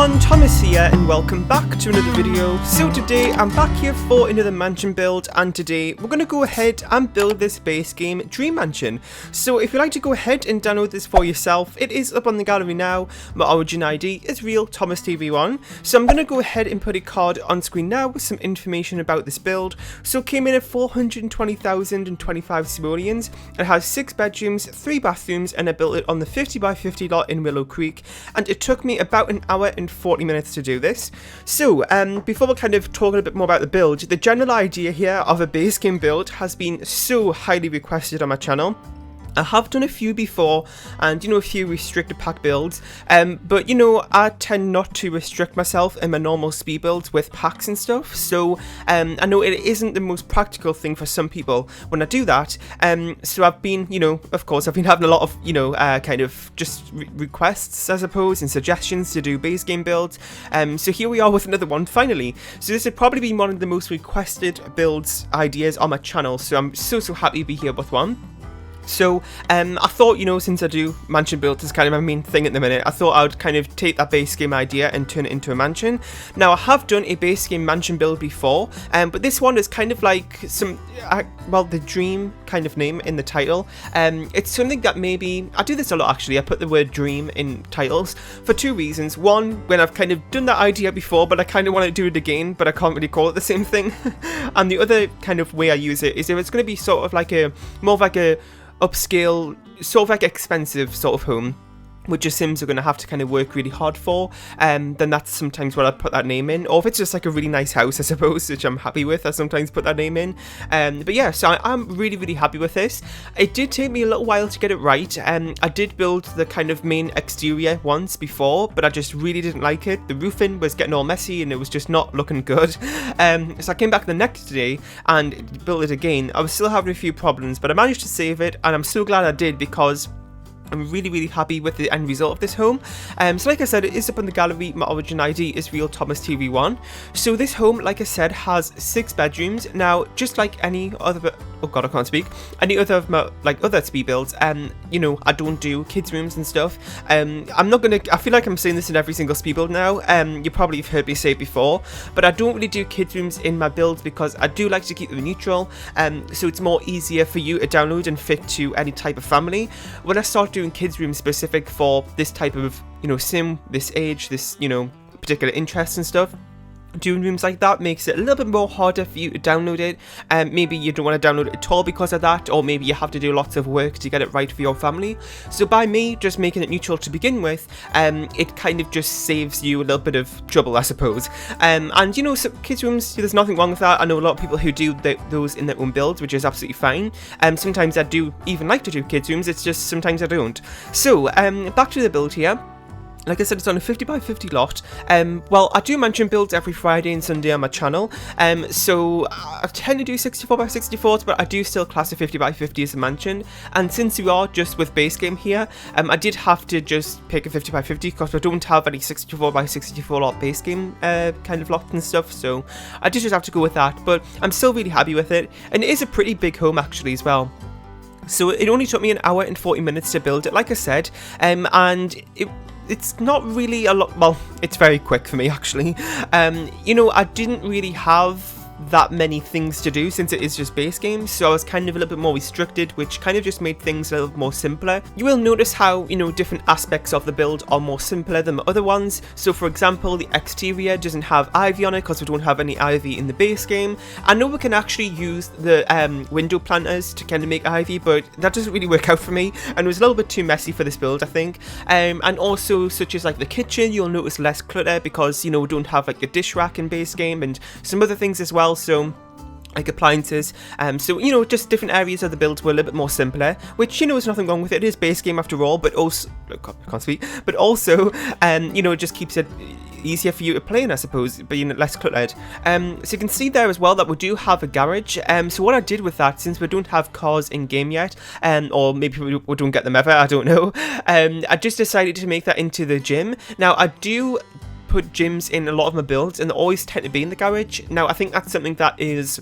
everyone, Thomas here and welcome back to another video. So today I'm back here for another mansion build, and today we're going to go ahead and build this base game Dream Mansion. So if you'd like to go ahead and download this for yourself, it is up on the gallery now. My origin ID is real Thomas TV1. So I'm going to go ahead and put a card on screen now with some information about this build. So it came in at 420,025 simoleons. It has 6 bedrooms, 3 bathrooms, and I built it on the 50 by 50 lot in Willow Creek, and it took me about an hour and 40 minutes to do this. So before we kind of talk a bit more about the build, the general idea here of a base game build has been so highly requested on my channel. I have done a few before, and a few restricted pack builds, but I tend not to restrict myself in my normal speed builds with packs and stuff, so I know it isn't the most practical thing for some people when I do that, so I've been, of course I've been having a lot of, kind of just requests, I suppose, and suggestions to do base game builds, so here we are with another one finally. So this has probably been one of the most requested builds ideas on my channel, so I'm so happy to be here with one. So I thought, since I do mansion builds is kind of my main thing at the minute, I thought I would kind of take that base game idea and turn it into a mansion. Now I have done a base game mansion build before, but this one is kind of like the dream kind of name in the title. It's something that maybe, I do this a lot actually, I put the word dream in titles for two reasons. One, when I've kind of done that idea before, but I kind of want to do it again, but I can't really call it the same thing. And the other kind of way I use it is if it's going to be sort of like more of like a upscale, sort of like expensive sort of home, which your Sims are going to have to kind of work really hard for, then that's sometimes what I'd put that name in. Or if it's just like a really nice house, I suppose, which I'm happy with, I sometimes put that name in. But yeah, so I'm really happy with this. It did take me a little while to get it right. I did build the kind of main exterior once before, but I just really didn't like it. The roofing was getting all messy and it was just not looking good. So I came back the next day and built it again. I was still having a few problems, but I managed to save it, and I'm so glad I did, because I'm really happy with the end result of this home. So like I said, it is up on the gallery. My origin ID is real Thomas TV1. So this home, like I said, has 6 bedrooms. Now, just like any other, oh god, I can't speak, any other of my other speed builds, I don't do kids rooms and stuff. I'm not gonna, I feel like I'm saying this in every single speed build now. You probably have heard me say it before, but I don't really do kids rooms in my builds because I do like to keep them neutral. So it's more easier for you to download and fit to any type of family. When I start doing kids rooms specific for this type of sim, this age, this particular interests and stuff, doing rooms like that makes it a little bit more harder for you to download it. Maybe you don't want to download it at all because of that, or maybe you have to do lots of work to get it right for your family. So by me just making it neutral to begin with, it kind of just saves you a little bit of trouble, I suppose. And so kids rooms, there's nothing wrong with that. I know a lot of people who do those in their own builds, which is absolutely fine. Sometimes I do even like to do kids rooms, it's just sometimes I don't. So back to the build here. Like I said, it's on a 50 by 50 lot. Well, I do mansion builds every Friday and Sunday on my channel. So I tend to do 64 by 64s, but I do still class a 50 by 50 as a mansion. And since we are just with base game here, I did have to just pick a 50 by 50 because I don't have any 64 by 64 lot base game kind of lots and stuff. So I did just have to go with that, but I'm still really happy with it. And it is a pretty big home actually as well. So it only took me an hour and 40 minutes to build it, like I said, and it's not really a lot, well, it's very quick for me actually. I didn't really have that many things to do since it is just base games, so I was kind of a little bit more restricted, which kind of just made things a little more simpler. You will notice how, different aspects of the build are more simpler than the other ones. So for example, the exterior doesn't have ivy on it because we don't have any ivy in the base game. I know we can actually use the window planters to kind of make ivy, but that doesn't really work out for me, and it was a little bit too messy for this build, I think. And also, such as like the kitchen, you'll notice less clutter because, we don't have like a dish rack in base game, and some other things as well. So like appliances, so just different areas of the build were a little bit more simpler, which there's nothing wrong with it. It is base game after all, but also I can't speak, but also it just keeps it easier for you to play in, I suppose, being less cluttered. So you can see there as well that we do have a garage. So what I did with that, since we don't have cars in game yet, or maybe we don't get them ever, I don't know, I just decided to make that into the gym. Now I do put gyms in a lot of my builds, and they always tend to be in the garage. Now I think that's something that is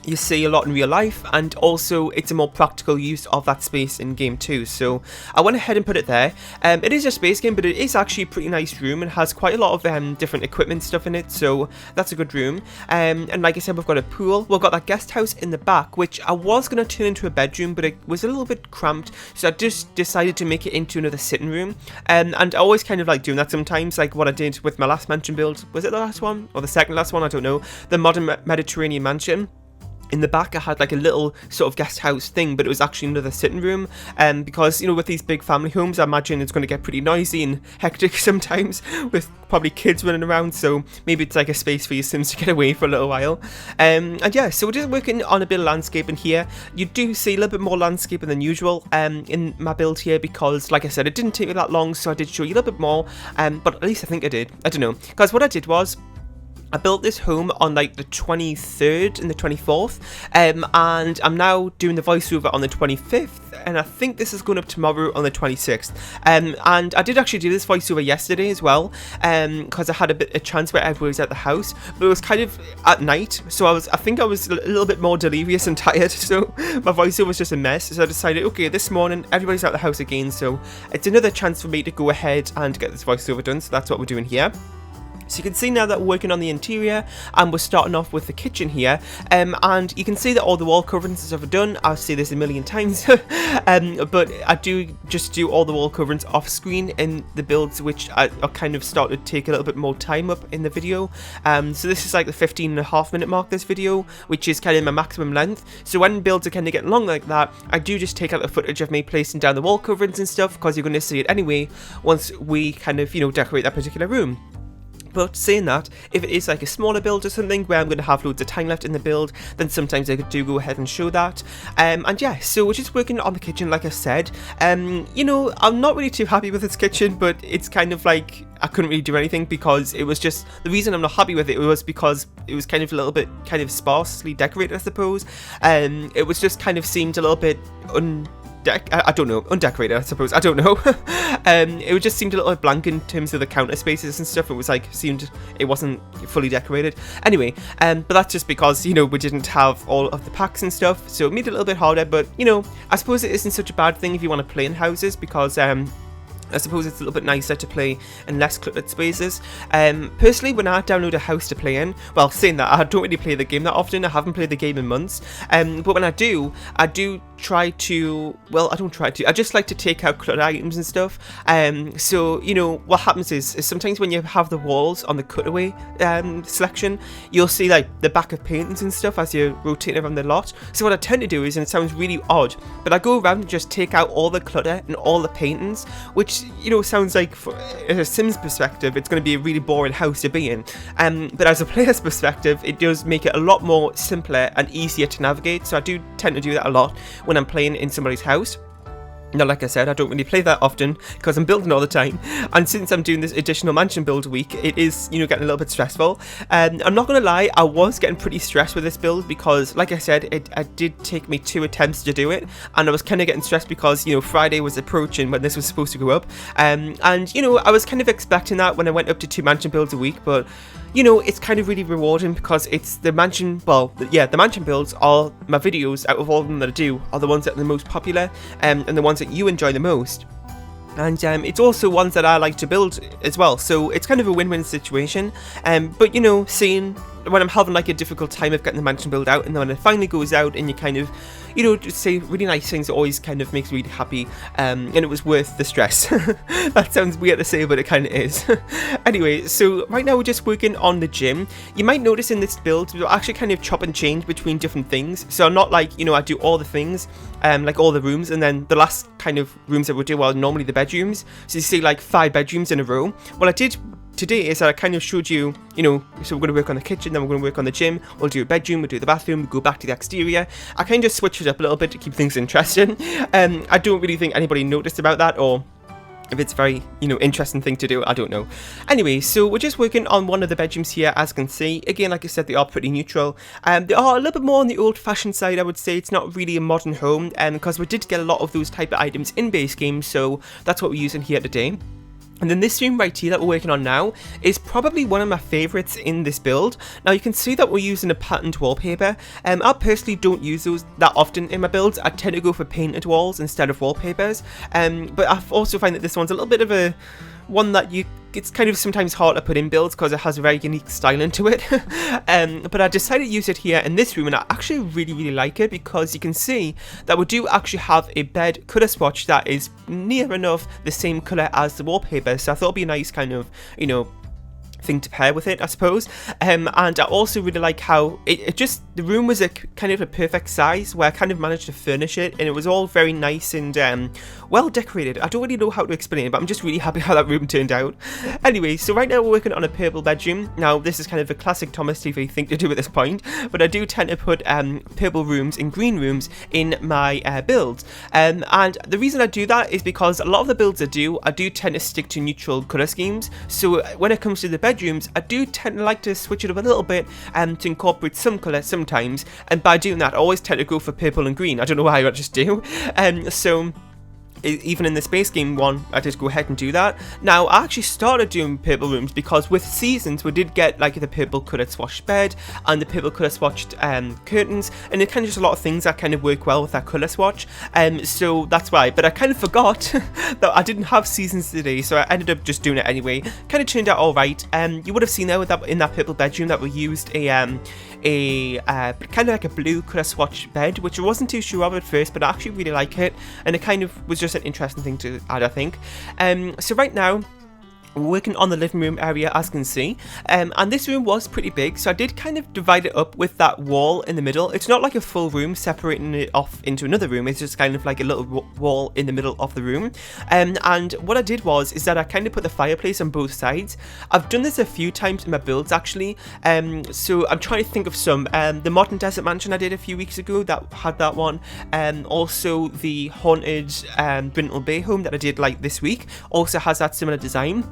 you see a lot in real life, and also it's a more practical use of that space in game too. So I went ahead and put it there. It is a space game, but it is actually a pretty nice room and has quite a lot of different equipment stuff in it, so that's a good room. And like I said, we've got a pool, we've got that guest house in the back, which I was going to turn into a bedroom, but it was a little bit cramped, so I just decided to make it into another sitting room. And I always kind of like doing that sometimes, like what I did with my last mansion build. Was it the last one or the second last one? I don't know. The modern Mediterranean mansion. In the back I had like a little sort of guest house thing, but it was actually another sitting room, because, you know, with these big family homes, I imagine it's going to get pretty noisy and hectic sometimes, with probably kids running around, so maybe it's like a space for your Sims to get away for a little while. And yeah, so we're just working on a bit of landscaping here. You do see a little bit more landscaping than usual in my build here, because like I said, it didn't take me that long, so I did show you a little bit more, but at least I think I did. I don't know, because what I did was, I built this home on like the 23rd and the 24th, and I'm now doing the voiceover on the 25th, and I think this is going up tomorrow on the 26th. And I did actually do this voiceover yesterday as well, because I had a chance where everybody was at the house, but it was kind of at night, so I think I was a little bit more delirious and tired, so my voiceover was just a mess. So I decided, okay, this morning everybody's at the house again, so it's another chance for me to go ahead and get this voiceover done. So that's what we're doing here. So you can see now that we're working on the interior, and we're starting off with the kitchen here, and you can see that all the wall coverings and stuff are done. I'll say this a million times, but I do just do all the wall coverings off screen in the builds, which I kind of start to take a little bit more time up in the video. So this is like the 15.5-minute mark, this video, which is kind of my maximum length. So when builds are kind of getting long like that, I do just take out the footage of me placing down the wall coverings and stuff, because you're going to see it anyway once we kind of, you know, decorate that particular room. But saying that, if it is like a smaller build or something where I'm going to have loads of time left in the build, then sometimes I do go ahead and show that. And yeah, so we're just working on the kitchen, like I said. You know, I'm not really too happy with this kitchen, but it's kind of like I couldn't really do anything, because it was just, the reason I'm not happy with it was because it was kind of a little bit kind of sparsely decorated, I suppose. It was just kind of seemed a little bit I don't know, undecorated, I suppose. I don't know. It just seemed a little bit blank in terms of the counter spaces and stuff. It was like, it wasn't fully decorated. Anyway, but that's just because, you know, we didn't have all of the packs and stuff, so it made it a little bit harder. But, you know, I suppose it isn't such a bad thing if you want to play in houses, because I suppose it's a little bit nicer to play in less cluttered spaces. Personally, when I download a house to play in, well, saying that, I don't really play the game that often. I haven't played the game in months. But when I do try to, well, I don't try to, I just like to take out cluttered items and stuff. So, you know, what happens is sometimes when you have the walls on the cutaway selection, you'll see like the back of paintings and stuff as you're rotating around the lot. So what I tend to do is, and it sounds really odd, but I go around and just take out all the clutter and all the paintings, which, you know, sounds like, from a Sims perspective, it's going to be a really boring house to be in. But as a player's perspective, it does make it a lot more simpler and easier to navigate. So I do tend to do that a lot when I'm playing in somebody's house. Now, like I said, I don't really play that often because I'm building all the time, and since I'm doing this additional mansion build week, it is, you know, getting a little bit stressful. I'm not going to lie, I was getting pretty stressed with this build because, like I said, it did take me 2 attempts to do it, and I was kind of getting stressed because, you know, Friday was approaching when this was supposed to go up, and, you know, I was kind of expecting that when I went up to 2 mansion builds a week, but, you know, it's kind of really rewarding because it's the mansion, well, yeah, the mansion builds are my videos, out of all of them that I do, are the ones that are the most popular, and the ones that you enjoy the most. And it's also ones that I like to build as well, so it's kind of a win-win situation. But, you know, seeing when I'm having like a difficult time of getting the mansion build out, and then when it finally goes out and you kind of, you know, just say really nice things, it always kind of makes me really happy, and it was worth the stress. That sounds weird to say, but it kind of is. Anyway, so right now we're just working on the gym. You might notice in this build, we're actually kind of chop and change between different things, so I'm not like, you know, I do all the things, like all the rooms, and then the last kind of rooms that we do are normally the bedrooms, so you see like 5 bedrooms in a row. What I did today is that I kind of showed you, you know, so we're going to work on the kitchen, then we're going to work on the gym, we'll do a bedroom, we'll do the bathroom, we'll go back to the exterior. I kind of switch it up a little bit to keep things interesting. I don't really think anybody noticed about that, or if it's a very, you know, interesting thing to do, I don't know. Anyway, so we're just working on one of the bedrooms here, as you can see. Again, like I said, they are pretty neutral. They are a little bit more on the old-fashioned side, I would say. It's not really a modern home, because we did get a lot of those type of items in base game, so that's what we're using here today. And then this room right here that we're working on now is probably one of my favourites in this build. Now you can see that we're using a patterned wallpaper. I personally don't use those that often in my builds. I tend to go for painted walls instead of wallpapers. But I also find that this one's a little bit of a one that it's kind of sometimes hard to put in builds because it has a very unique style into it. But I decided to use it here in this room, and I actually really like it because you can see that we do actually have a bed colour swatch that is near enough the same colour as the wallpaper, so I thought it'd be a nice kind of, you know, thing to pair with it, I suppose. And I also really like how the room was a kind of a perfect size where I kind of managed to furnish it, and it was all very nice and well decorated. I don't really know how to explain it, but I'm just really happy how that room turned out. Anyway, so right now we're working on a purple bedroom. Now this is kind of a classic Thomas TV thing to do at this point, but I do tend to put purple rooms and green rooms in my builds. And the reason I do that is because a lot of the builds I do tend to stick to neutral colour schemes. So when it comes to the bedrooms, I do tend to like to switch it up a little bit to incorporate some colour sometimes, and by doing that I always tend to go for purple and green. I don't know why, I just do. So even in the space game one, I did go ahead and do that. Now, I actually started doing purple rooms because with seasons we did get like the purple coloured swatched bed and the purple colour swatched curtains, and it kind of just a lot of things that kind of work well with that colour swatch. So that's why. But I kind of forgot that I didn't have seasons today, so I ended up just doing it anyway. Kind of turned out all right. You would have seen there with that in that purple bedroom that we used a kind of like a blue colour swatch bed, which I wasn't too sure of at first, but I actually really like it, and it kind of was just an interesting thing to add, I think. So right now we're working on the living room area, as you can see, and this room was pretty big, so I did kind of divide it up with that wall in the middle. It's not like a full room separating it off into another room, it's just kind of like a little wall in the middle of the room. And what I did is that I kind of put the fireplace on both sides. I've done this a few times in my builds actually, so I'm trying to think of some. The modern desert mansion I did a few weeks ago that had that one, also the haunted Brindle Bay home that I did like this week also has that similar design.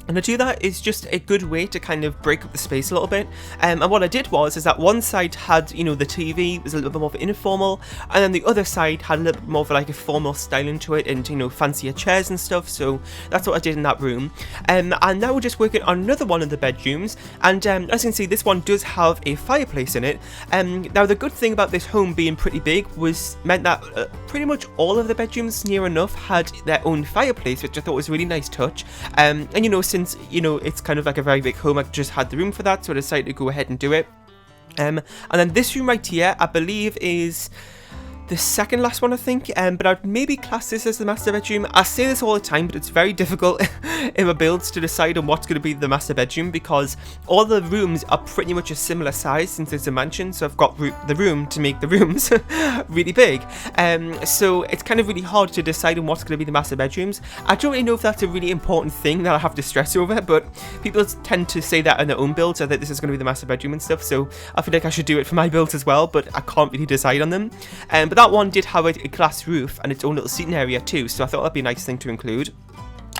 And to do that is just a good way to kind of break up the space a little bit. And what I did is that one side had, you know, the TV was a little bit more of informal, and then the other side had a little bit more of like a formal styling to it, and, you know, fancier chairs and stuff. So that's what I did in that room. And now we're just working on another one of the bedrooms, and as you can see, this one does have a fireplace in it. Now the good thing about this home being pretty big meant that pretty much all of the bedrooms near enough had their own fireplace, which I thought was a really nice touch. And you know, since, you know, it's kind of like a very big home, I just had the room for that, so I decided to go ahead and do it. And then this room right here, I believe is the second last one, I think, but I'd maybe class this as the master bedroom. I say this all the time, but it's very difficult in my builds to decide on what's going to be the master bedroom because all the rooms are pretty much a similar size since it's a mansion, so I've got the room to make the rooms really big. So it's kind of really hard to decide on what's going to be the master bedrooms. I don't really know if that's a really important thing that I have to stress over, but people tend to say that in their own builds, that this is going to be the master bedroom and stuff, so I feel like I should do it for my builds as well, but I can't really decide on them. But that one did have a glass roof and its own little seating area too, so I thought that'd be a nice thing to include.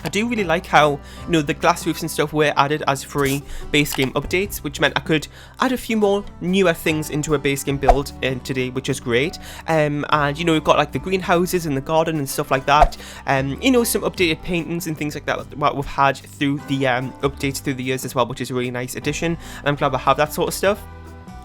I do really like how, you know, the glass roofs and stuff were added as free base game updates, which meant I could add a few more newer things into a base game build today, which is great. And, you know, we've got like the greenhouses and the garden and stuff like that. You know, some updated paintings and things like that what we've had through the updates through the years as well, which is a really nice addition. And I'm glad we have that sort of stuff.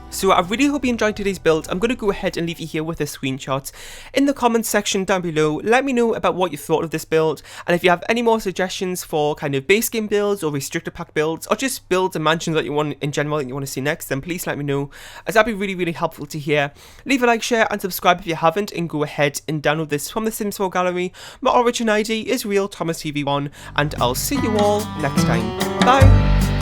So I really hope you enjoyed today's build. I'm going to go ahead and leave you here with the screenshots. In the comments section down below, let me know about what you thought of this build, and if you have any more suggestions for kind of base game builds or restrictor pack builds, or just builds and mansions that you want in general that you want to see next, then please let me know, as that'd be really helpful to hear. Leave a like, share and subscribe if you haven't, and go ahead and download this from the Sims 4 gallery. My origin ID is Real Thomas TV1, and I'll see you all next time. Bye!